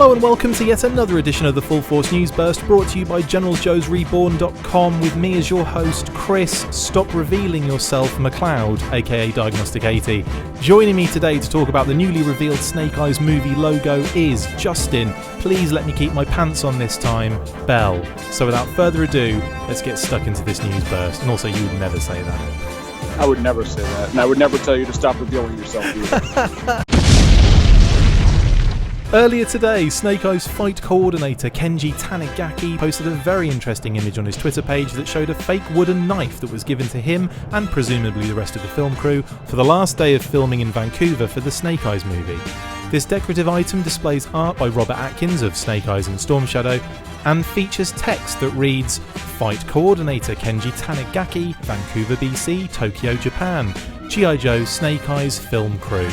Hello and welcome to yet another edition of the Full Force News Burst, brought to you by GeneralsJoes with me as your host, Chris. Stop revealing yourself, McLeod, aka Diagnostic 80. Joining me today to talk about the newly revealed Snake Eyes movie logo is Justin. Please let me keep my pants on this time, Bell. So without further ado, let's get stuck into this news burst. And also, you would never say that. I would never say that, and I would never tell you to stop revealing yourself either. Earlier today, Snake Eyes fight coordinator Kenji Tanigaki posted a very interesting image on his Twitter page that showed a fake wooden knife that was given to him and presumably the rest of the film crew for the last day of filming in Vancouver for the Snake Eyes movie. This decorative item displays art by Robert Atkins of Snake Eyes and Storm Shadow and features text that reads, "Fight Coordinator Kenji Tanigaki, Vancouver, BC, Tokyo, Japan, G.I. Joe Snake Eyes Film Crew."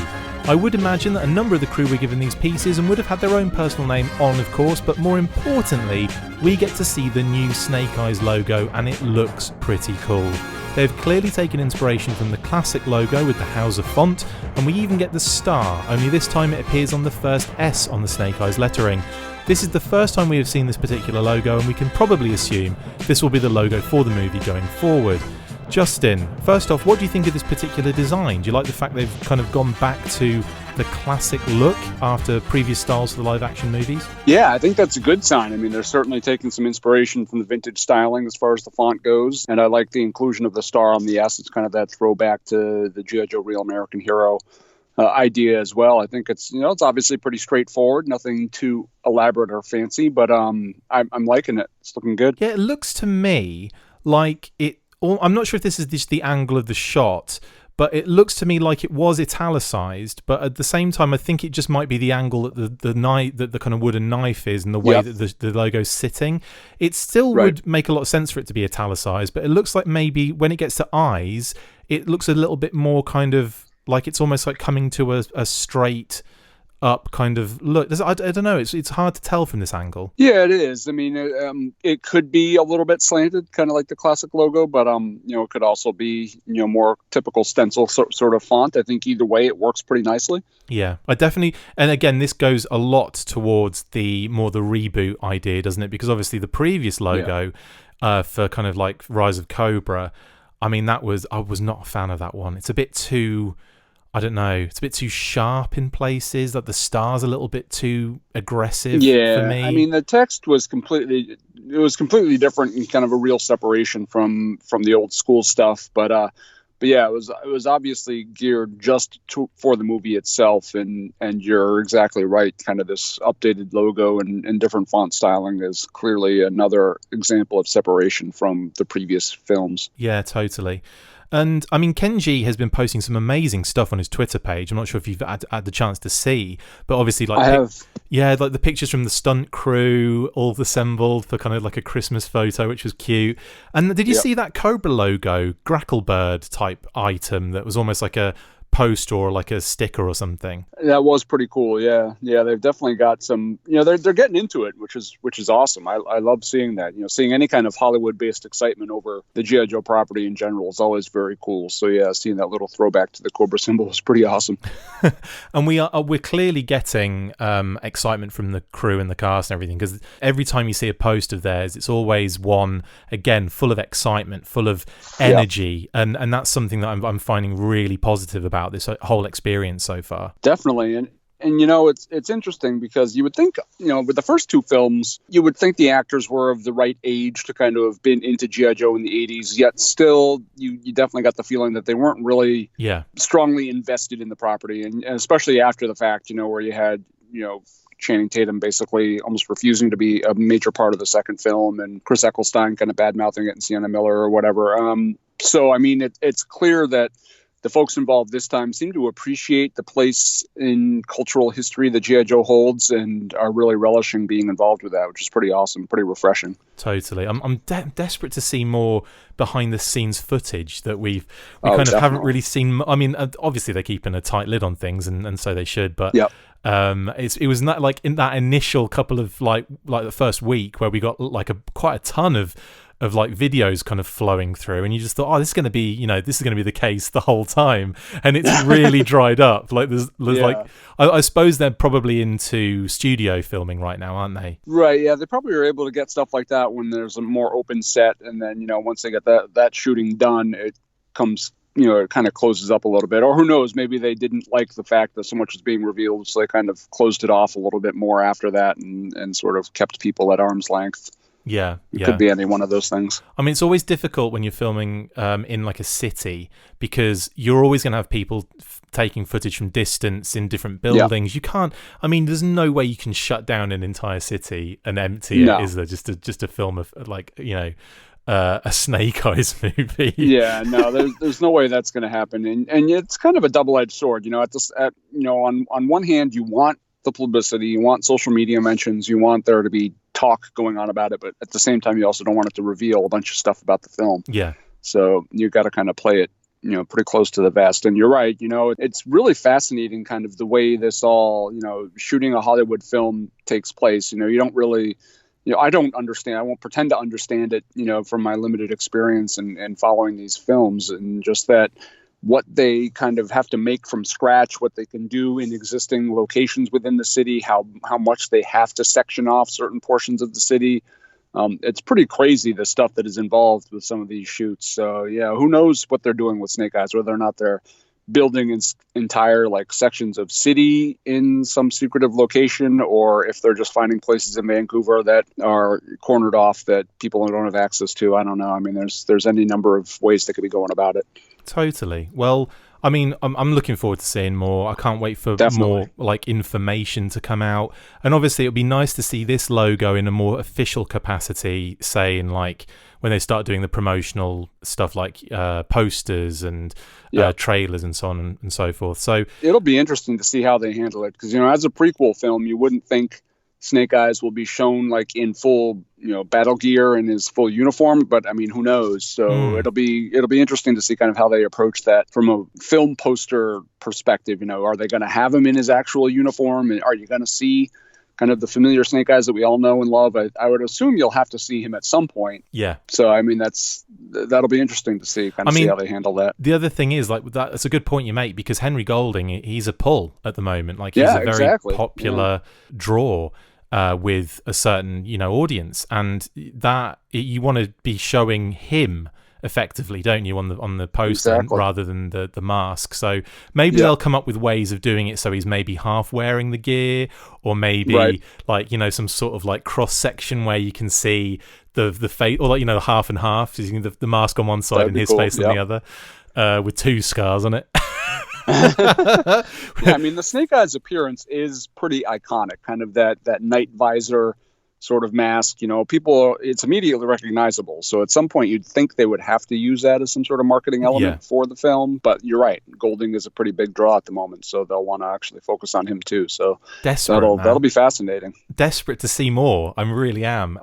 I would imagine that a number of the crew were given these pieces and would have had their own personal name on, of course, but more importantly, we get to see the new Snake Eyes logo and it looks pretty cool. They've clearly taken inspiration from the classic logo with the Hauser font, and we even get the star, only this time it appears on the first S on the Snake Eyes lettering. This is the first time we have seen this particular logo, and we can probably assume this will be the logo for the movie going forward. Justin, first off, what do you think of this particular design? Do you like the fact they've kind of gone back to the classic look after previous styles for the live-action movies? Yeah, I think that's a good sign. I mean, they're certainly taking some inspiration from the vintage styling as far as the font goes, and I like the inclusion of the star on the S. It's kind of that throwback to the G.I. Joe Real American Hero idea as well. I think it's obviously pretty straightforward, nothing too elaborate or fancy, but I'm liking it. It's looking good. Yeah, it looks to me like it. I'm not sure if this is just the angle of the shot, but it looks to me like it was italicized, but at the same time I think it just might be the angle that the kind of wooden knife is and the way that the logo's sitting. It still would make a lot of sense for it to be italicized, but it looks like maybe when it gets to eyes, it looks a little bit more kind of like it's almost like coming to a straight up kind of look. I don't know, it's hard to tell from this angle. Yeah, it is. I mean, it could be a little bit slanted, kind of like the classic logo, but it could also be more typical stencil sort of font. I think either way it works pretty nicely. Yeah, I definitely, and again, this goes a lot towards the reboot idea, doesn't it? Because obviously the previous logo for kind of like Rise of Cobra, I mean, I was not a fan of that one. It's a bit too, I don't know, it's a bit too sharp in places, that the star's a little bit too aggressive for me. I mean, the text was completely different and kind of a real separation from the old school stuff. But yeah, it was obviously geared just for the movie itself. And you're exactly right. Kind of this updated logo and different font styling is clearly another example of separation from the previous films. Yeah, totally. And I mean, Kenji has been posting some amazing stuff on his Twitter page. I'm not sure if you've had the chance to see, but obviously, like, I have. Yeah, like the pictures from the stunt crew all assembled for kind of like a Christmas photo, which was cute. And did you see that Cobra logo, Gracklebird type item that was almost like a post or like a sticker or something? That was pretty cool. Yeah, they've definitely got some, they're getting into it, which is awesome. I love seeing that. Seeing any kind of Hollywood based excitement over the G.I. Joe property in general is always very cool. So yeah, seeing that little throwback to the Cobra symbol is pretty awesome. And we're clearly getting excitement from the crew and the cast and everything, because every time you see a post of theirs, it's always one, again, full of excitement, full of energy, and that's something that I'm finding really positive about this whole experience so far. Definitely. And it's interesting because you would think, with the first two films, you would think the actors were of the right age to kind of have been into G.I. Joe in the 80s, yet still you definitely got the feeling that they weren't really strongly invested in the property, and especially after the fact, where you had, Channing Tatum basically almost refusing to be a major part of the second film, and Chris Eccleston kind of bad-mouthing it, and Sienna Miller or whatever. So, I mean, it's clear that the folks involved this time seem to appreciate the place in cultural history that G.I. Joe holds and are really relishing being involved with that, which is pretty awesome, pretty refreshing. Totally. I'm desperate to see more behind the scenes footage that we kind of haven't really seen. I mean, obviously they're keeping a tight lid on things, and so they should, but it was not like in that initial couple of like the first week where we got like quite a ton of of like videos kind of flowing through, and you just thought, oh, this is going to be, you know, this is going to be the case the whole time, and it's really dried up. Like there's like, I suppose they're probably into studio filming right now, aren't they? Right. Yeah, they probably are able to get stuff like that when there's a more open set, and then, you know, once they get that shooting done, it comes, you know, it kind of closes up a little bit. Or who knows, maybe they didn't like the fact that so much was being revealed, so they kind of closed it off a little bit more after that, and sort of kept people at arm's length. Yeah, it could be any one of those things. I mean, it's always difficult when you're filming in like a city, because you're always going to have people taking footage from distance in different buildings. You can't. I mean, there's no way you can shut down an entire city and empty it, is there? Just a film of, like, you know, a Snake Eyes movie. Yeah, no, there's no way that's going to happen, and it's kind of a double-edged sword. You know, on one hand, you want the publicity, you want social media mentions, you want there to be talk going on about it, but at the same time, you also don't want it to reveal a bunch of stuff about the film. Yeah. So you got to kind of play it, you know, pretty close to the vest. And you're right, you know, it's really fascinating kind of the way this all, you know, shooting a Hollywood film takes place. You know, you don't really, you know, I don't understand. I won't pretend to understand it, you know, from my limited experience and following these films, and just that what they kind of have to make from scratch, what they can do in existing locations within the city, how much they have to section off certain portions of the city. It's pretty crazy, the stuff that is involved with some of these shoots. So yeah, who knows what they're doing with Snake Eyes, whether or not they're building entire like sections of city in some secretive location, or if they're just finding places in Vancouver that are cornered off that people don't have access to. I don't know. I mean, there's any number of ways they could be going about it. Totally. Well, I mean, I'm looking forward to seeing more. I can't wait for more like information to come out. And obviously, it would be nice to see this logo in a more official capacity, say in like when they start doing the promotional stuff, like posters and trailers and so on and so forth. So it'll be interesting to see how they handle it, because, you know, as a prequel film, you wouldn't think Snake Eyes will be shown like in full, you know, battle gear and his full uniform, but I mean, who knows? So it'll be interesting to see kind of how they approach that from a film poster perspective. You know, are they going to have him in his actual uniform, and are you going to see kind of the familiar Snake Eyes that we all know and love? I would assume you'll have to see him at some point. Yeah. So I mean, that'll be interesting to see see how they handle that. The other thing is, like, that's a good point you make, because Henry Golding, he's a pull at the moment. Like, he's a very popular draw with a certain, you know, audience, and that you want to be showing him effectively, don't you, on the poster rather than the mask. So maybe they'll come up with ways of doing it so he's maybe half wearing the gear, or maybe like, you know, some sort of like cross section where you can see the face, or like, you know, half and half, the mask on one side and his face on the other, with two scars on it. Yeah, I mean, the Snake Eyes appearance is pretty iconic, kind of that night visor sort of mask. You know, it's immediately recognizable. So at some point you'd think they would have to use that as some sort of marketing element for the film. But you're right, Golding is a pretty big draw at the moment, so they'll want to actually focus on him too. So that'll be fascinating. Desperate to see more. I really am.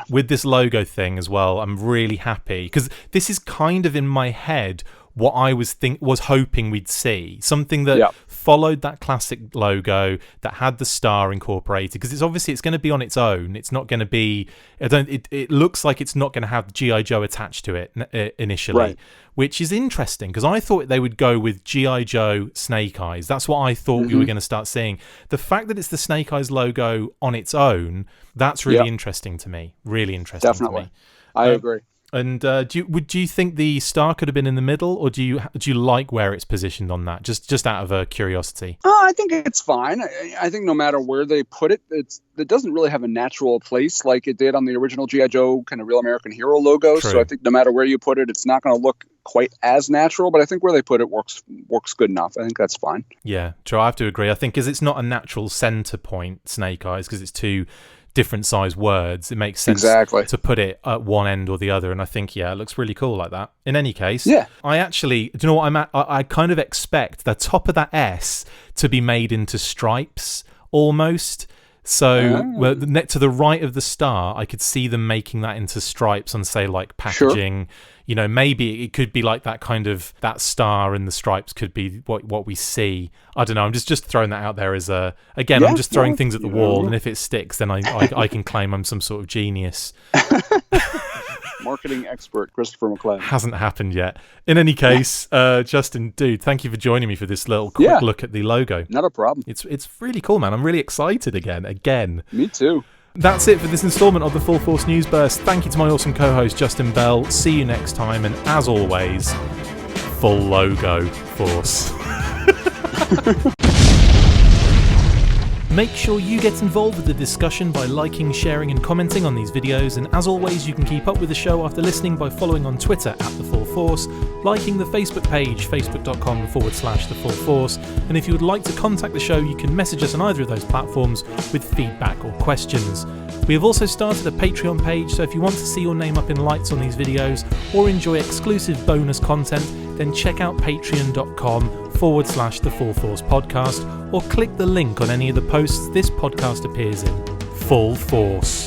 With this logo thing as well, I'm really happy, because this is kind of in my head what I was hoping we'd see, something that followed that classic logo, that had the star incorporated, because it's going to be on its own. It's not going to be, it looks like it's not going to have G.I. Joe attached to it initially, which is interesting, because I thought they would go with G.I. Joe Snake Eyes. That's what I thought we were going to start seeing. The fact that it's the Snake Eyes logo on its own, that's really interesting to me. Really interesting to me. I agree. And do you think the star could have been in the middle, or do you like where it's positioned on that? Just out of a curiosity. I think it's fine. I think no matter where they put it, it doesn't really have a natural place like it did on the original G.I. Joe kind of Real American Hero logo. True. So I think no matter where you put it, it's not going to look quite as natural. But I think where they put it works good enough. I think that's fine. Yeah, true. I have to agree. I think because it's not a natural center point, Snake Eyes, because it's two different size words, it makes sense to put it at one end or the other, and I think it looks really cool like that. In any case, I actually, do you know what I'm at? I kind of expect the top of that S to be made into stripes almost. So to the right of the star, I could see them making that into stripes on, say, like packaging. Sure. You know, maybe it could be like that kind of, that star and the stripes could be what we see. I don't know. I'm just throwing that out there as I'm just throwing things at the wall, and if it sticks, then I can claim I'm some sort of genius. Marketing expert Christopher McLeod. Hasn't happened yet. In any case, Justin, dude, thank you for joining me for this little quick look at the logo. Not a problem. It's really cool, man. I'm really excited again. Me too. That's it for this installment of the Full Force News Burst. Thank you to my awesome co-host, Justin Bell. See you next time, and as always, full logo force. Make sure you get involved with the discussion by liking, sharing and commenting on these videos, and as always you can keep up with the show after listening by following on Twitter @The Full Force, liking the Facebook page facebook.com/The Full Force, and if you would like to contact the show you can message us on either of those platforms with feedback or questions. We have also started a Patreon page, so if you want to see your name up in lights on these videos or enjoy exclusive bonus content, then check out patreon.com/The Full Force Podcast, or click the link on any of the posts this podcast appears in. Full Force.